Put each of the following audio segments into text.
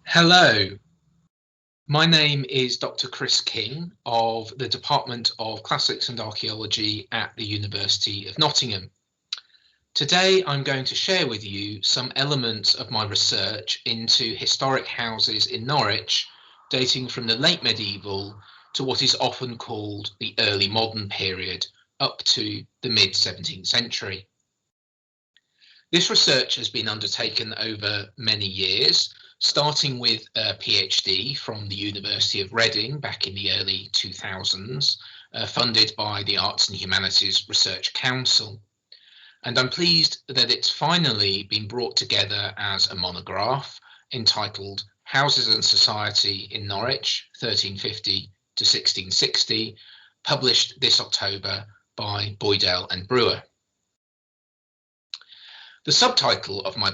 Hello, my name is Dr. Chris King of the Department of Classics and Archaeology at the University of Nottingham. Today I'm going to share with you some elements of my research into historic houses in Norwich, dating from the late medieval to what is often called the early modern period, up to the mid-17th century. This research has been undertaken over many years, starting with a PhD from the University of Reading back in the early 2000s, funded by the Arts and Humanities Research Council. And I'm pleased that it's finally been brought together as a monograph entitled Houses and Society in Norwich, 1350 to 1660, published this October by Boydell and Brewer. The subtitle of my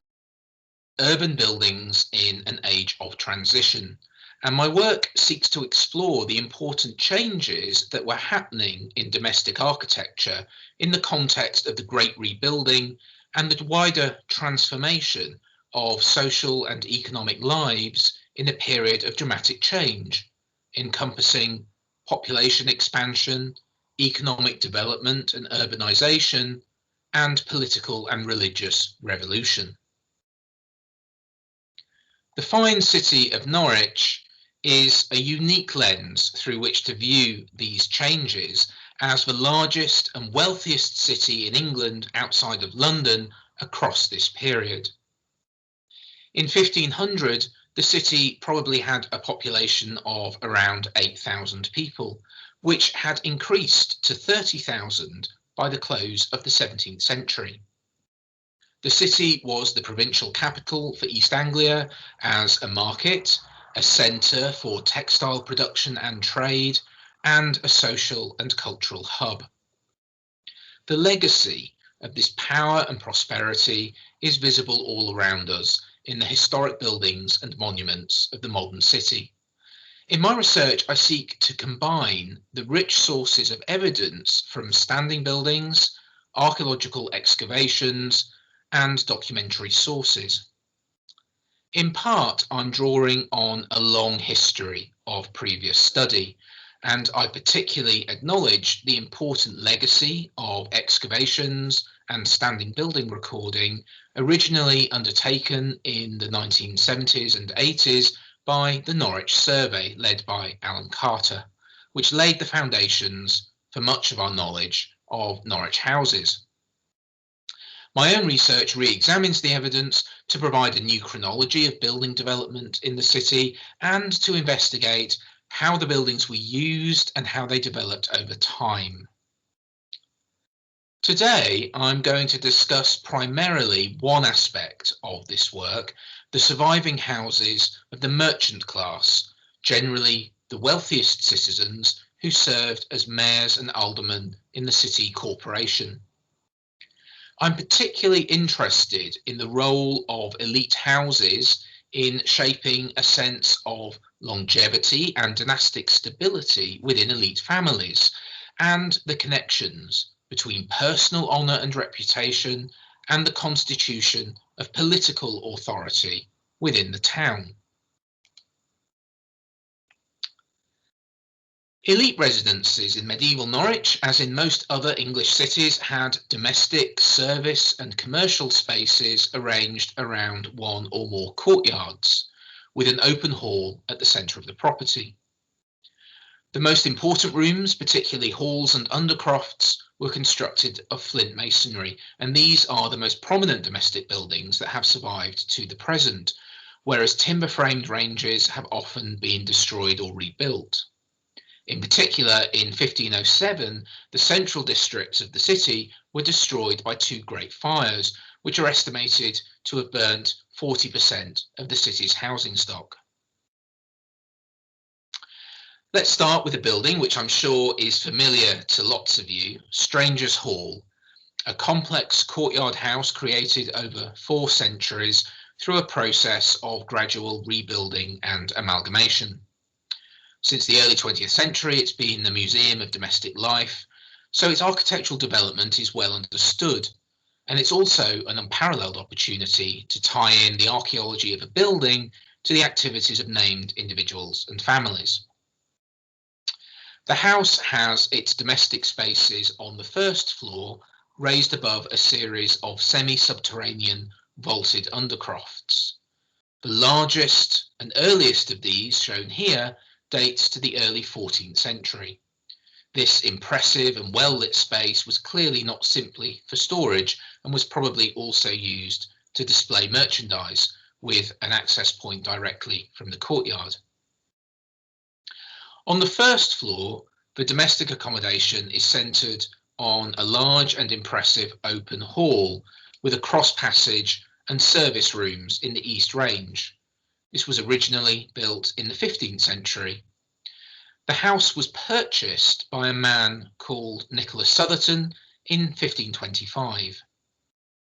Urban Buildings in an Age of Transition, and my work seeks to explore the important changes that were happening in domestic architecture in the context of the Great Rebuilding and the wider transformation of social and economic lives in a period of dramatic change, encompassing population expansion, economic development and urbanization, and political and religious revolution. The fine city of Norwich is a unique lens through which to view these changes as the largest and wealthiest city in England outside of London across this period. In 1500, the city probably had a population of around 8,000 people, which had increased to 30,000 by the close of the 17th century. The city was the provincial capital for East Anglia as a market, a centre for textile production and trade, and a social and cultural hub. The legacy of this power and prosperity is visible all around us in the historic buildings and monuments of the modern city. In my research, I seek to combine the rich sources of evidence from standing buildings, archaeological excavations, and documentary sources. In part, I'm drawing on a long history of previous study, and I particularly acknowledge the important legacy of excavations and standing building recording originally undertaken in the 1970s and 80s by the Norwich Survey led by Alan Carter, which laid the foundations for much of our knowledge of Norwich houses. My own research re-examines the evidence to provide a new chronology of building development in the city and to investigate how the buildings were used and how they developed over time. Today, I'm going to discuss primarily one aspect of this work, the surviving houses of the merchant class, generally the wealthiest citizens who served as mayors and aldermen in the city corporation. I'm particularly interested in the role of elite houses in shaping a sense of longevity and dynastic stability within elite families, and the connections between personal honour and reputation and the constitution of political authority within the town. Elite residences in medieval Norwich, as in most other English cities, had domestic, service and commercial spaces arranged around one or more courtyards, with an open hall at the centre of the property. The most important rooms, particularly halls and undercrofts, were constructed of flint masonry, and these are the most prominent domestic buildings that have survived to the present, whereas timber-framed ranges have often been destroyed or rebuilt. In particular, in 1507, the central districts of the city were destroyed by two great fires, which are estimated to have burnt 40% of the city's housing stock. Let's start with a building which I'm sure is familiar to lots of you, Strangers' Hall, a complex courtyard house created over 4 centuries through a process of gradual rebuilding and amalgamation. Since the early 20th century, it's been the museum of domestic life, so its architectural development is well understood, and it's also an unparalleled opportunity to tie in the archaeology of a building to the activities of named individuals and families. The house has its domestic spaces on the first floor, raised above a series of semi-subterranean vaulted undercrofts. The largest and earliest of these, shown here, dates to the early 14th century. This impressive and well-lit space was clearly not simply for storage and was probably also used to display merchandise, with an access point directly from the courtyard. On the first floor, the domestic accommodation is centred on a large and impressive open hall with a cross passage and service rooms in the East Range. This was originally built in the 15th century. The house was purchased by a man called Nicholas Southerton in 1525.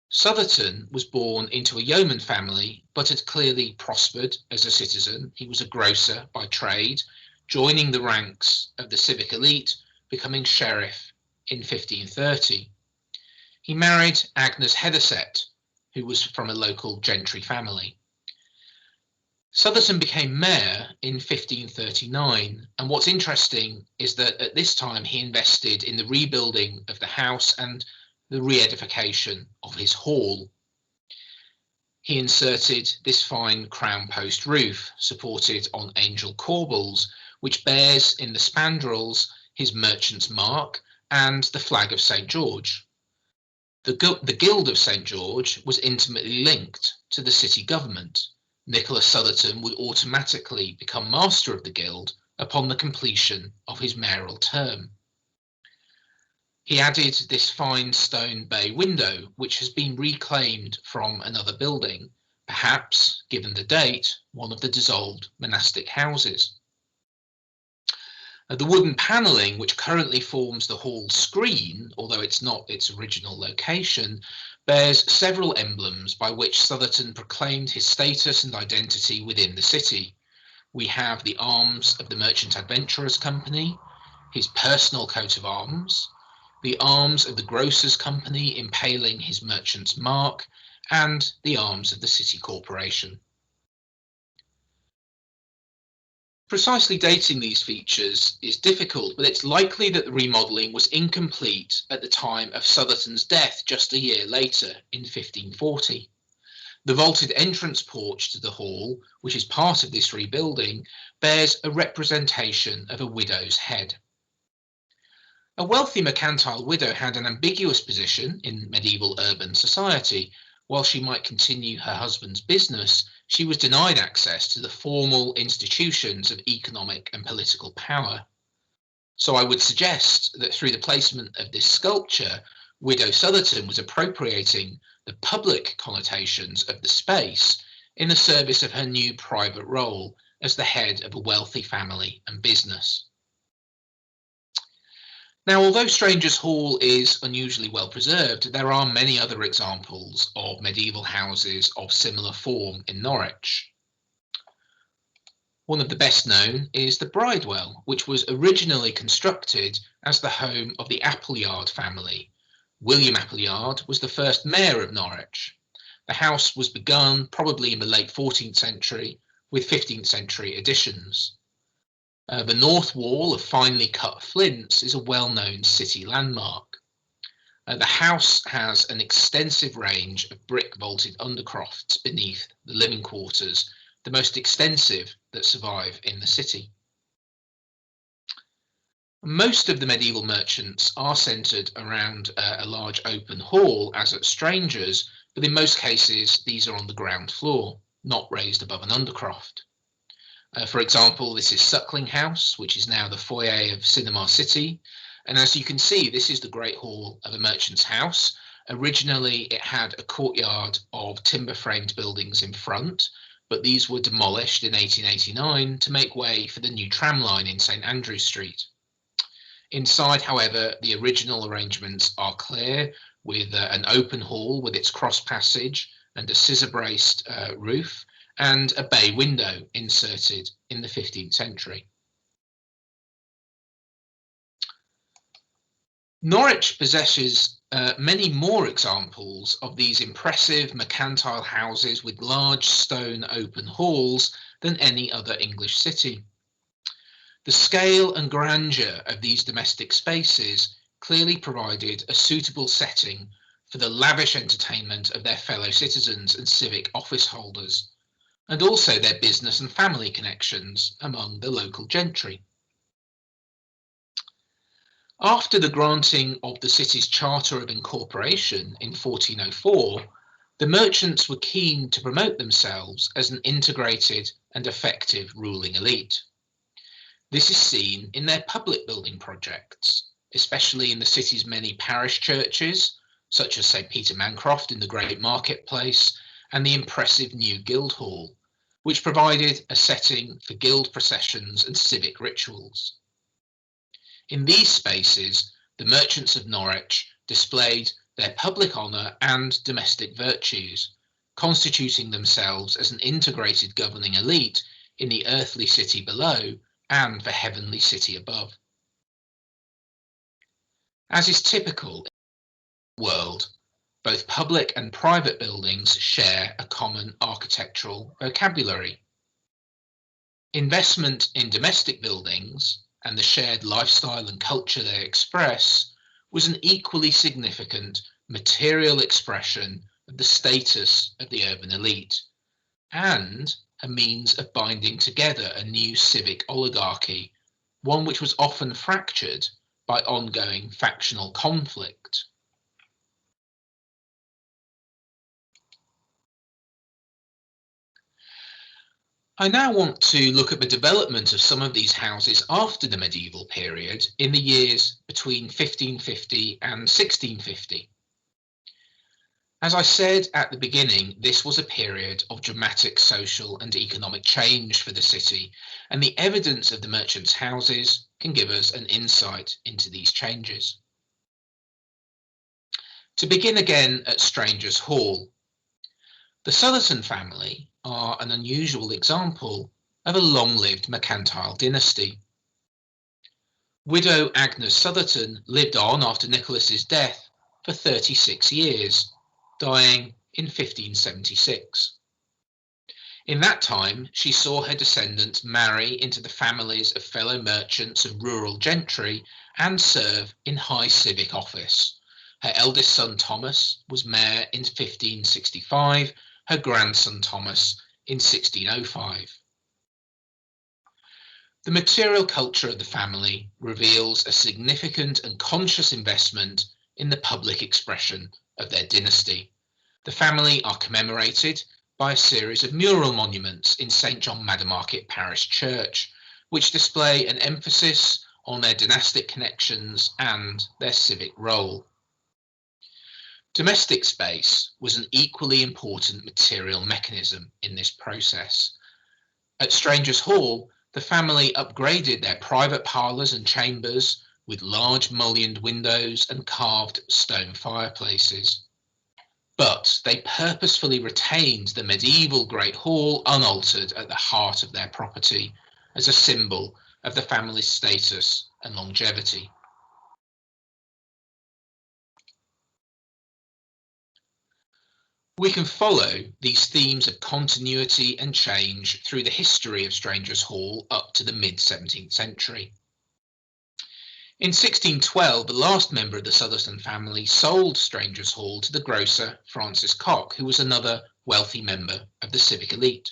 Southerton was born into a yeoman family, but had clearly prospered as a citizen. He was a grocer by trade, joining the ranks of the civic elite, becoming sheriff in 1530. He married Agnes Hethersett, who was from a local gentry family. Southerton became mayor in 1539, and what's interesting is that at this time he invested in the rebuilding of the house and the re-edification of his hall. He inserted this fine crown post roof, supported on angel corbels, which bears in the spandrels his merchant's mark and the flag of St. George. The Guild of St. George was intimately linked to the city government. Nicholas Southerton would automatically become master of the Guild upon the completion of his mayoral term. He added this fine stone bay window, which has been reclaimed from another building, perhaps, given the date, one of the dissolved monastic houses. The wooden panelling, which currently forms the hall screen, although it's not its original location, bears several emblems by which Southerton proclaimed his status and identity within the city. We have the arms of the Merchant Adventurers Company, his personal coat of arms, the arms of the Grocers Company impaling his merchant's mark, and the arms of the City Corporation. Precisely dating these features is difficult, but it's likely that the remodelling was incomplete at the time of Southerton's death just a year later, in 1540. The vaulted entrance porch to the hall, which is part of this rebuilding, bears a representation of a widow's head. A wealthy mercantile widow had an ambiguous position in medieval urban society. While she might continue her husband's business, she was denied access to the formal institutions of economic and political power. So I would suggest that through the placement of this sculpture, Widow Southerton was appropriating the public connotations of the space in the service of her new private role as the head of a wealthy family and business. Now, although Strangers' Hall is unusually well preserved, there are many other examples of medieval houses of similar form in Norwich. One of the best known is the Bridewell, which was originally constructed as the home of the Appleyard family. William Appleyard was the first mayor of Norwich. The house was begun probably in the late 14th century with 15th century additions. The north wall of finely cut flints is a well-known city landmark. The house has an extensive range of brick vaulted undercrofts beneath the living quarters, the most extensive that survive in the city. Most of the medieval merchants are centred around a large open hall, as at Strangers, but in most cases these are on the ground floor, not raised above an undercroft. For example, this is Suckling House, which is now the foyer of Cinema City. And as you can see, this is the Great Hall of a merchant's house. Originally, it had a courtyard of timber-framed buildings in front, but these were demolished in 1889 to make way for the new tram line in St Andrew Street. Inside, however, the original arrangements are clear, with an open hall with its cross passage and a scissor-braced roof, and a bay window inserted in the 15th century. Norwich possesses many more examples of these impressive mercantile houses with large stone open halls than any other English city. The scale and grandeur of these domestic spaces clearly provided a suitable setting for the lavish entertainment of their fellow citizens and civic office holders, and also their business and family connections among the local gentry. After the granting of the city's Charter of Incorporation in 1404, the merchants were keen to promote themselves as an integrated and effective ruling elite. This is seen in their public building projects, especially in the city's many parish churches, such as St. Peter Mancroft in the Great Marketplace, and the impressive new Guildhall, which provided a setting for guild processions and civic rituals. In these spaces, the merchants of Norwich displayed their public honour and domestic virtues, constituting themselves as an integrated governing elite in the earthly city below and the heavenly city above. As is typical in the world, both public and private buildings share a common architectural vocabulary. Investment in domestic buildings and the shared lifestyle and culture they express was an equally significant material expression of the status of the urban elite, and a means of binding together a new civic oligarchy, one which was often fractured by ongoing factional conflict. I now want to look at the development of some of these houses after the medieval period in the years between 1550 and 1650. As I said at the beginning, this was a period of dramatic social and economic change for the city, and the evidence of the merchants' houses can give us an insight into these changes. To begin again at Strangers' Hall, the Sotherton family are an unusual example of a long-lived mercantile dynasty. Widow Agnes Sotherton lived on after Nicholas's death for 36 years, dying in 1576. In that time, she saw her descendants marry into the families of fellow merchants and rural gentry and serve in high civic office. Her eldest son Thomas was mayor in 1565, her grandson Thomas in 1605. The material culture of the family reveals a significant and conscious investment in the public expression of their dynasty. The family are commemorated by a series of mural monuments in St. John Maddermarket Parish Church, which display an emphasis on their dynastic connections and their civic role. Domestic space was an equally important material mechanism in this process. At Strangers' Hall, the family upgraded their private parlours and chambers with large mullioned windows and carved stone fireplaces. But they purposefully retained the medieval Great Hall unaltered at the heart of their property as a symbol of the family's status and longevity. We can follow these themes of continuity and change through the history of Strangers' Hall up to the mid-17th century. In 1612, the last member of the Sotherton family sold Strangers' Hall to the grocer Francis Cock, who was another wealthy member of the civic elite.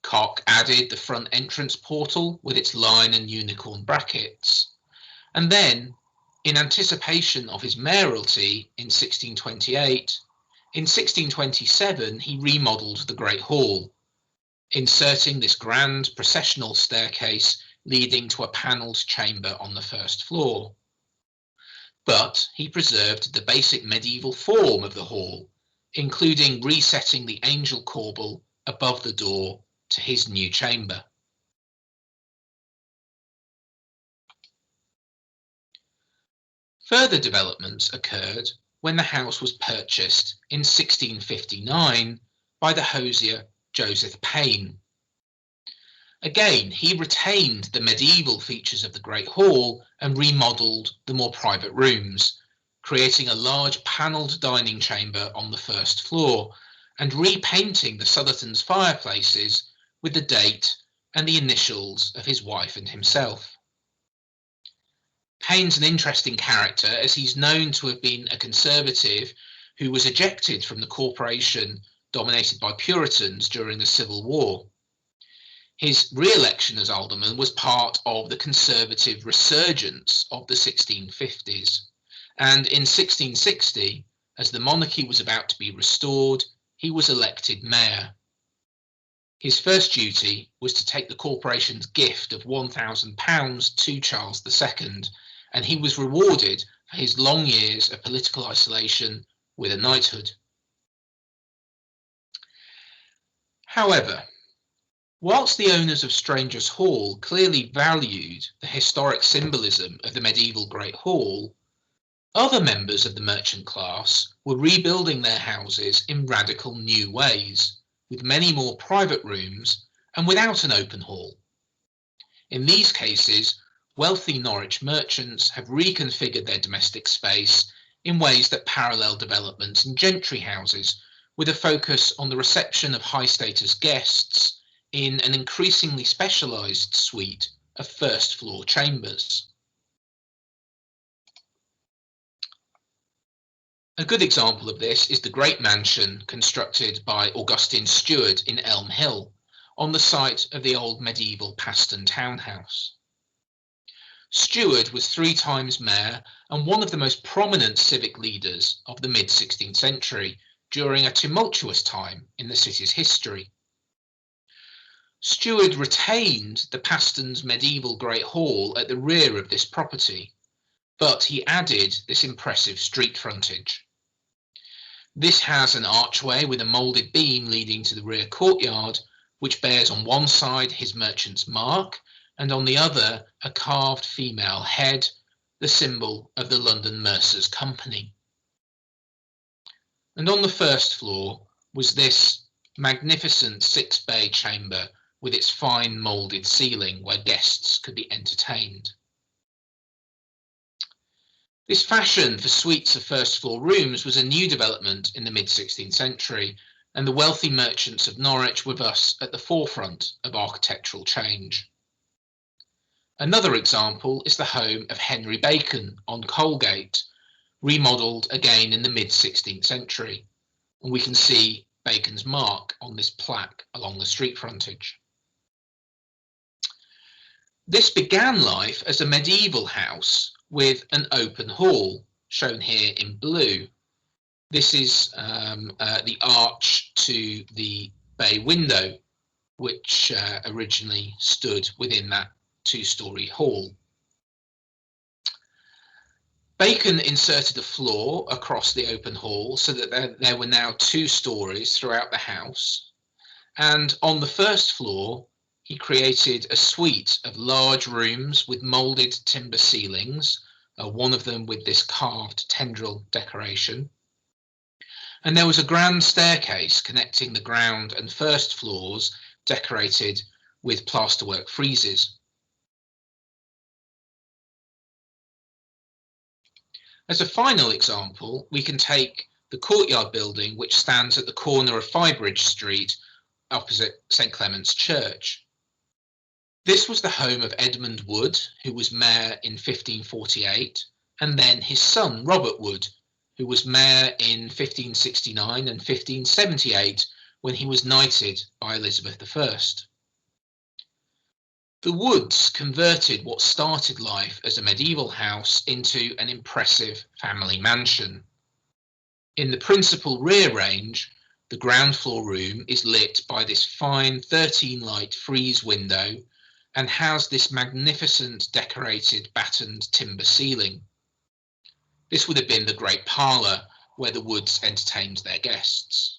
Cock added the front entrance portal with its lion and unicorn brackets, and then, in anticipation of his mayoralty in 1628, in 1627 he remodelled the Great Hall, inserting this grand processional staircase leading to a panelled chamber on the first floor. But he preserved the basic medieval form of the hall, including resetting the angel corbel above the door to his new chamber. Further developments occurred when the house was purchased in 1659 by the hosier Joseph Payne. Again, he retained the medieval features of the Great Hall and remodelled the more private rooms, creating a large panelled dining chamber on the first floor and repainting the Southerton's fireplaces with the date and the initials of his wife and himself. Payne's an interesting character, as he's known to have been a Conservative who was ejected from the corporation dominated by Puritans during the Civil War. His re-election as alderman was part of the Conservative resurgence of the 1650s, and in 1660, as the monarchy was about to be restored, he was elected mayor. His first duty was to take the corporation's gift of £1,000 to Charles II, and he was rewarded for his long years of political isolation with a knighthood. However, whilst the owners of Strangers' Hall clearly valued the historic symbolism of the medieval Great Hall, other members of the merchant class were rebuilding their houses in radical new ways, with many more private rooms and without an open hall. In these cases, wealthy Norwich merchants have reconfigured their domestic space in ways that parallel developments in gentry houses, with a focus on the reception of high-status guests in an increasingly specialised suite of first-floor chambers. A good example of this is the great mansion constructed by Augustine Stewart in Elm Hill, on the site of the old medieval Paston townhouse. Stewart was 3 times mayor and one of the most prominent civic leaders of the mid-16th century during a tumultuous time in the city's history. Stewart retained the Paston's medieval Great Hall at the rear of this property, but he added this impressive street frontage. This has an archway with a moulded beam leading to the rear courtyard, which bears on one side his merchant's mark and on the other a carved female head, the symbol of the London Mercers' Company. And on the first floor was this magnificent 6-bay chamber with its fine moulded ceiling where guests could be entertained. This fashion for suites of first-floor rooms was a new development in the mid-16th century, and the wealthy merchants of Norwich were thus at the forefront of architectural change. Another example is the home of Henry Bacon on Coalgate, remodelled again in the mid-16th century, and we can see Bacon's mark on this plaque along the street frontage. This began life as a medieval house with an open hall, shown here in blue. This is the arch to the bay window, which originally stood within that 2-storey hall. Bacon inserted a floor across the open hall so that there were now 2 stories throughout the house, and on the first floor he created a suite of large rooms with moulded timber ceilings, one of them with this carved tendril decoration. And there was a grand staircase connecting the ground and first floors, decorated with plasterwork friezes. As a final example, we can take the courtyard building which stands at the corner of Firebridge Street opposite St Clement's Church. This was the home of Edmund Wood, who was mayor in 1548, and then his son Robert Wood, who was mayor in 1569 and 1578 when he was knighted by Elizabeth I. The Woods converted what started life as a medieval house into an impressive family mansion. In the principal rear range, the ground floor room is lit by this fine 13-light frieze window and has this magnificent decorated battened timber ceiling. This would have been the great parlour where the Woods entertained their guests.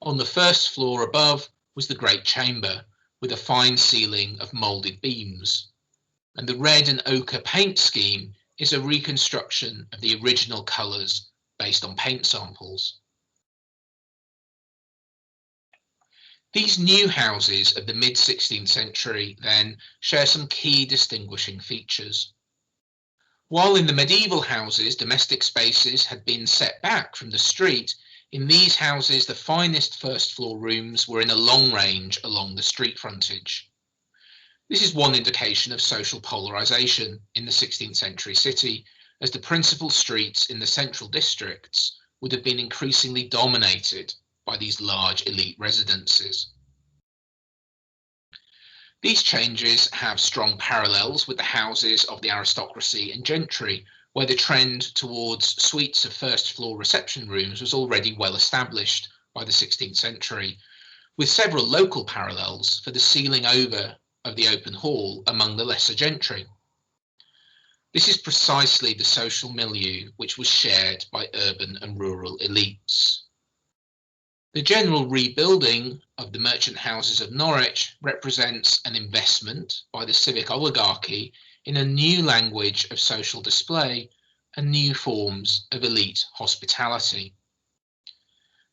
On the first floor above was the great chamber with a fine ceiling of moulded beams, and the red and ochre paint scheme is a reconstruction of the original colours based on paint samples. These new houses of the mid-16th century then share some key distinguishing features. While in the medieval houses, domestic spaces had been set back from the street, in these houses the finest first floor rooms were in a long range along the street frontage. This is one indication of social polarisation in the 16th century city, as the principal streets in the central districts would have been increasingly dominated by these large elite residences. These changes have strong parallels with the houses of the aristocracy and gentry, where the trend towards suites of first floor reception rooms was already well established by the 16th century, with several local parallels for the sealing over of the open hall among the lesser gentry. This is precisely the social milieu which was shared by urban and rural elites. The general rebuilding of the merchant houses of Norwich represents an investment by the civic oligarchy in a new language of social display and new forms of elite hospitality.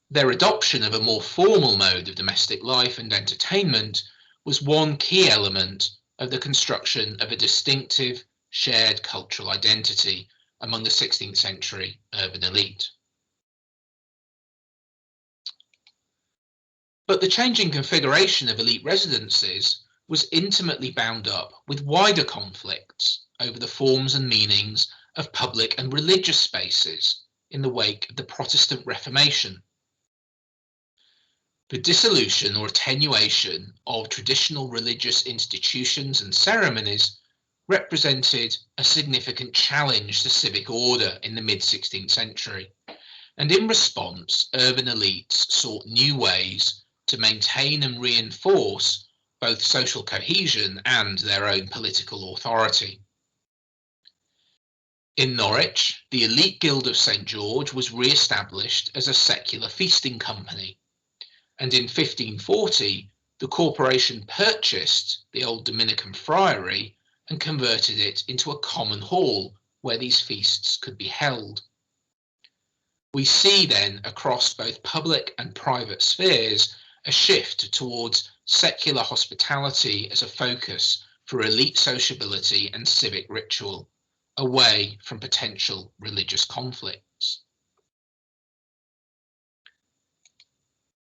Their adoption of a more formal mode of domestic life and entertainment was one key element of the construction of a distinctive shared cultural identity among the 16th century urban elite. But the changing configuration of elite residences was intimately bound up with wider conflicts over the forms and meanings of public and religious spaces in the wake of the Protestant Reformation. The dissolution or attenuation of traditional religious institutions and ceremonies represented a significant challenge to civic order in the mid-16th century, and in response, urban elites sought new ways to maintain and reinforce both social cohesion and their own political authority. In Norwich, the elite Guild of St. George was re-established as a secular feasting company, and in 1540 the corporation purchased the old Dominican friary and converted it into a common hall where these feasts could be held. We see then across both public and private spheres a shift towards secular hospitality as a focus for elite sociability and civic ritual, away from potential religious conflicts.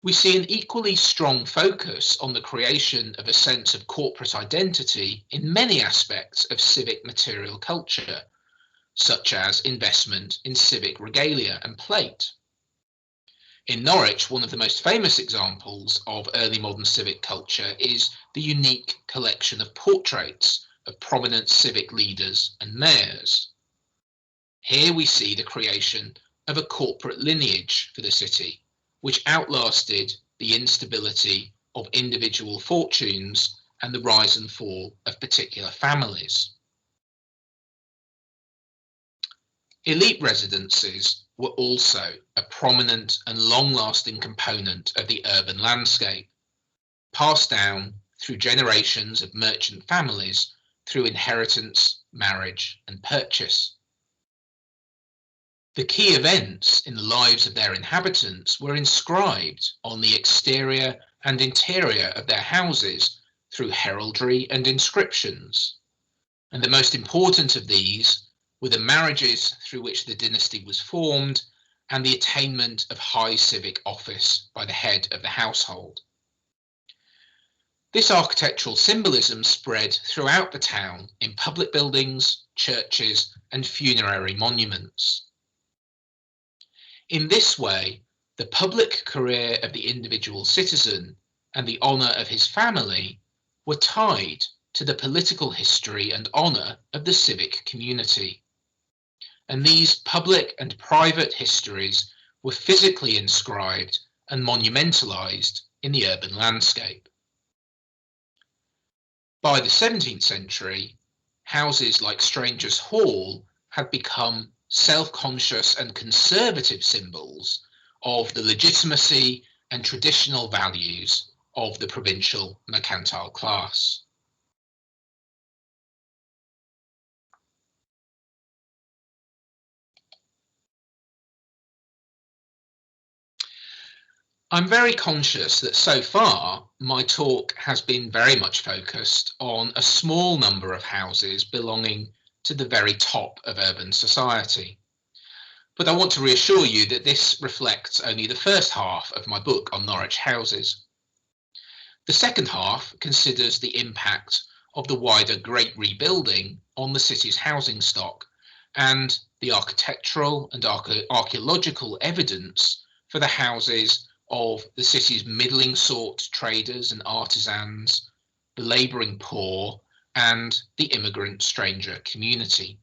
We see an equally strong focus on the creation of a sense of corporate identity in many aspects of civic material culture, such as investment in civic regalia and plate. In Norwich, one of the most famous examples of early modern civic culture is the unique collection of portraits of prominent civic leaders and mayors. Here we see the creation of a corporate lineage for the city, which outlasted the instability of individual fortunes and the rise and fall of particular families. Elite residences were also a prominent and long-lasting component of the urban landscape, passed down through generations of merchant families through inheritance, marriage, and purchase. The key events in the lives of their inhabitants were inscribed on the exterior and interior of their houses through heraldry and inscriptions, and the most important of these were the marriages through which the dynasty was formed and the attainment of high civic office by the head of the household. This architectural symbolism spread throughout the town in public buildings, churches, and funerary monuments. In this way, the public career of the individual citizen and the honour of his family were tied to the political history and honour of the civic community. And these public and private histories were physically inscribed and monumentalized in the urban landscape. By the 17th century, houses like Strangers' Hall had become self-conscious and conservative symbols of the legitimacy and traditional values of the provincial mercantile class. I'm very conscious that so far my talk has been very much focused on a small number of houses belonging to the very top of urban society. But I want to reassure you that this reflects only the first half of my book on Norwich houses. The second half considers the impact of the wider Great Rebuilding on the city's housing stock and the architectural and archaeological evidence for the houses of the city's middling sort traders and artisans, the labouring poor, and the immigrant stranger community.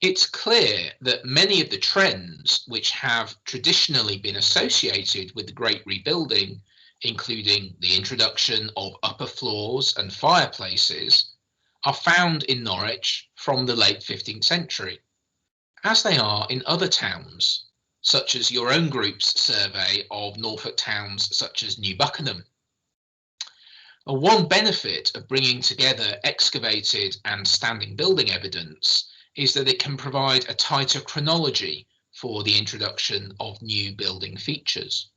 It's clear that many of the trends which have traditionally been associated with the Great Rebuilding, including the introduction of upper floors and fireplaces, are found in Norwich from the late 15th century, as they are in other towns, such as your own group's survey of Norfolk towns such as New Buckingham. One benefit of bringing together excavated and standing building evidence is that it can provide a tighter chronology for the introduction of new building features.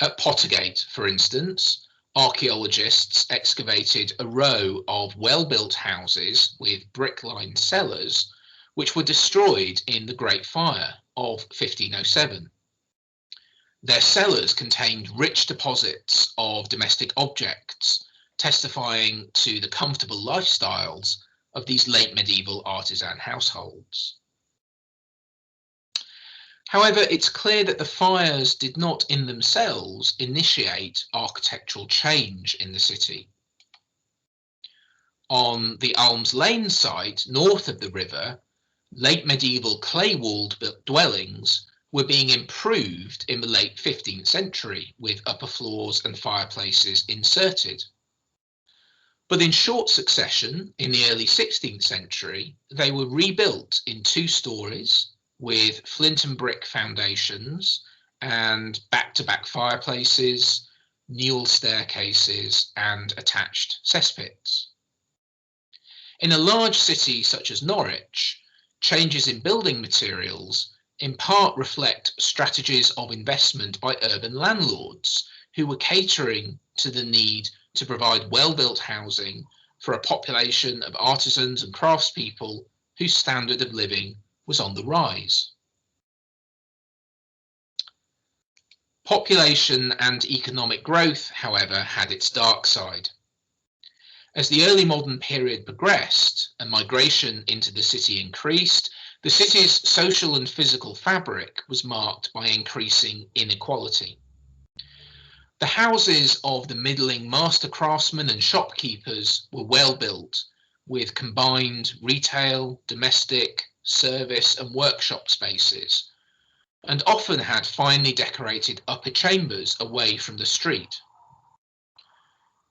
At Pottergate, for instance, archaeologists excavated a row of well-built houses with brick-lined cellars, which were destroyed in the Great Fire of 1507. Their cellars contained rich deposits of domestic objects, testifying to the comfortable lifestyles of these late medieval artisan households. However, it's clear that the fires did not in themselves initiate architectural change in the city. On the Alms Lane site, north of the river, late medieval clay-walled dwellings were being improved in the late 15th century with upper floors and fireplaces inserted. But in short succession, in the early 16th century, they were rebuilt in 2 stories with flint and brick foundations and back-to-back fireplaces, newel staircases, and attached cesspits. In a large city such as Norwich, changes in building materials in part reflect strategies of investment by urban landlords who were catering to the need to provide well-built housing for a population of artisans and craftspeople whose standard of living was on the rise. Population and economic growth, however, had its dark side. As the early modern period progressed and migration into the city increased, the city's social and physical fabric was marked by increasing inequality. The houses of the middling master craftsmen and shopkeepers were well built, with combined retail, domestic, service and workshop spaces, and often had finely decorated upper chambers away from the street.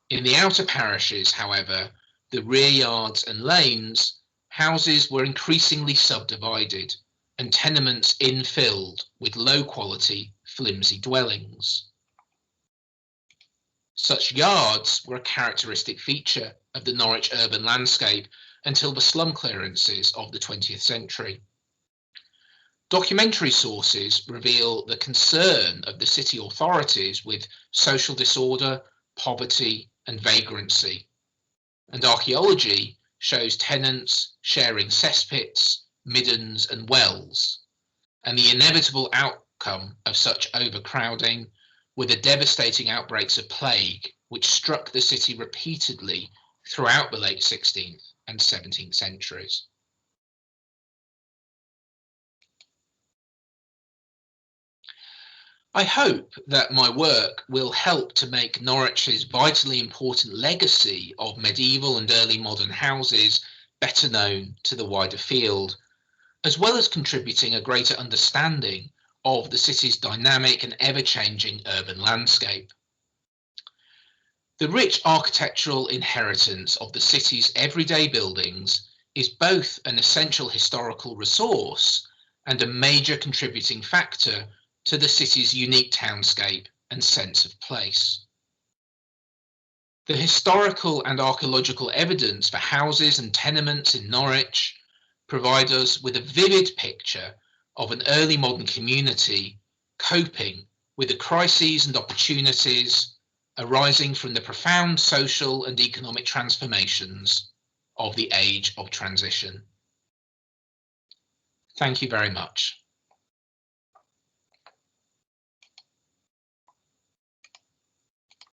In the outer parishes, however, the rear yards and lanes, houses were increasingly subdivided and tenements infilled with low-quality, flimsy dwellings. Such yards were a characteristic feature of the Norwich urban landscape until the slum clearances of the 20th century. Documentary sources reveal the concern of the city authorities with social disorder, poverty, and vagrancy, and archaeology shows tenants sharing cesspits, middens, and wells, and the inevitable outcome of such overcrowding were the devastating outbreaks of plague which struck the city repeatedly throughout the late 16th and 17th centuries. I hope that my work will help to make Norwich's vitally important legacy of medieval and early modern houses better known to the wider field, as well as contributing a greater understanding of the city's dynamic and ever-changing urban landscape. The rich architectural inheritance of the city's everyday buildings is both an essential historical resource and a major contributing factor to the city's unique townscape and sense of place. The historical and archaeological evidence for houses and tenements in Norwich provide us with a vivid picture of an early modern community coping with the crises and opportunities arising from the profound social and economic transformations of the age of transition. Thank you very much.